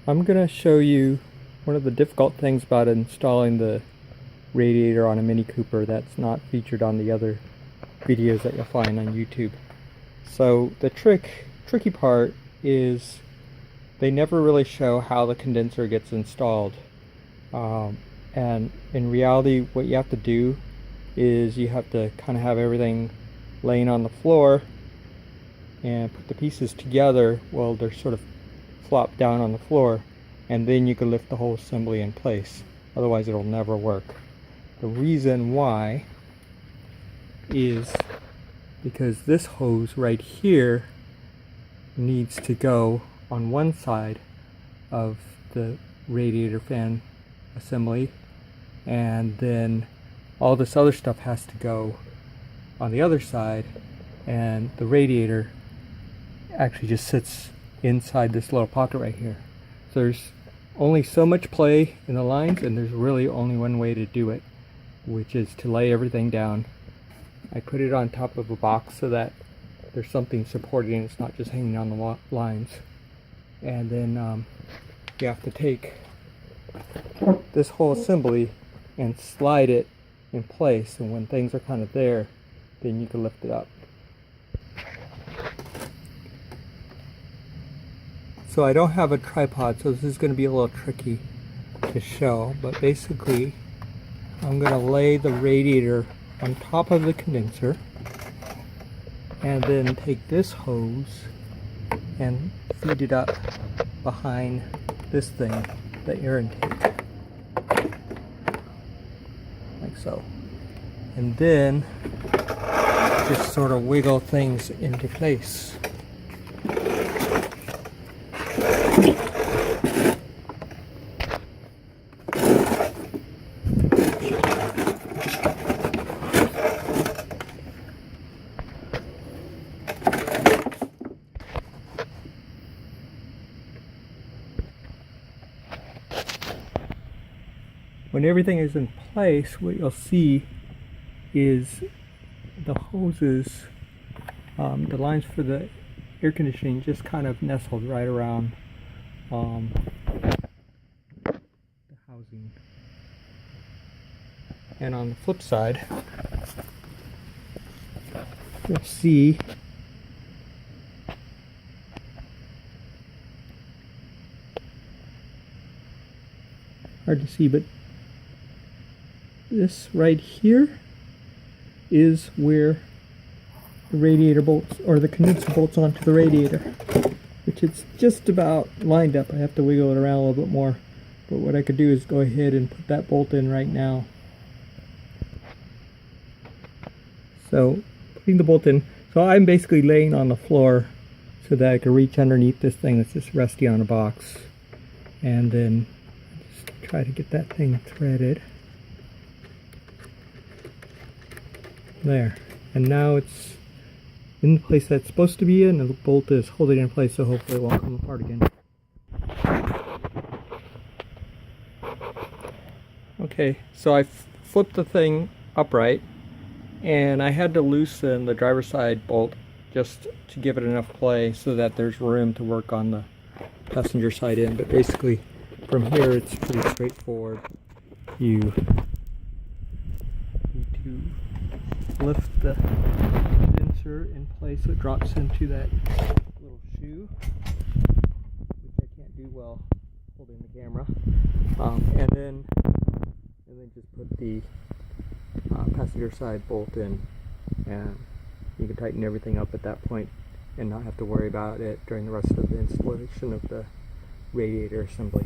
I'm going to show you one of the difficult things about installing the radiator on a Mini Cooper that's not featured on the other videos that you'll find on YouTube. So the tricky part is they never really show how the condenser gets installed. And in reality, what you have to do is you have to kind of have everything laying on the floor and put the pieces together while they're sort of flop down on the floor, and then you can lift the whole assembly in place. Otherwise it'll never work. The reason why is because this hose right here needs to go on one side of the radiator fan assembly, and then all this other stuff has to go on the other side, and the radiator actually just sits inside this little pocket right here. So there's only so much play in the lines, and there's really only one way to do it, which is to lay everything down. I put it on top of a box so that there's something supporting it, it's not just hanging on the lines. And then you have to take this whole assembly and slide it in place, and when things are kind of there, then you can lift it up. So I don't have a tripod, so this is going to be a little tricky to show, but basically I'm going to lay the radiator on top of the condenser and then take this hose and feed it up behind this thing, the air intake, like so, and then just sort of wiggle things into place. When everything is in place, what you'll see is the hoses, the lines for the air conditioning just kind of nestled right around the housing. And on the flip side, you'll see hard to see, but this right here is where the radiator bolts, or the condenser bolts onto the radiator, which it's just about lined up. I have to wiggle it around a little bit more, but what I could do is go ahead and put that bolt in right now. So putting the bolt in, so I'm basically laying on the floor so that I can reach underneath this thing that's just rusty on a box, and then just try to get that thing threaded. There, and now it's in the place that's supposed to be in, and the bolt is holding it in place, so hopefully it won't come apart again. Okay, so I flipped the thing upright, and I had to loosen the driver's side bolt just to give it enough play so that there's room to work on the passenger side end. But basically from here it's pretty straightforward. You need to lift the condenser in place so it drops into that little shoe, which I can't do well holding the camera, and then just put the passenger side bolt in, and you can tighten everything up at that point and not have to worry about it during the rest of the installation of the radiator assembly.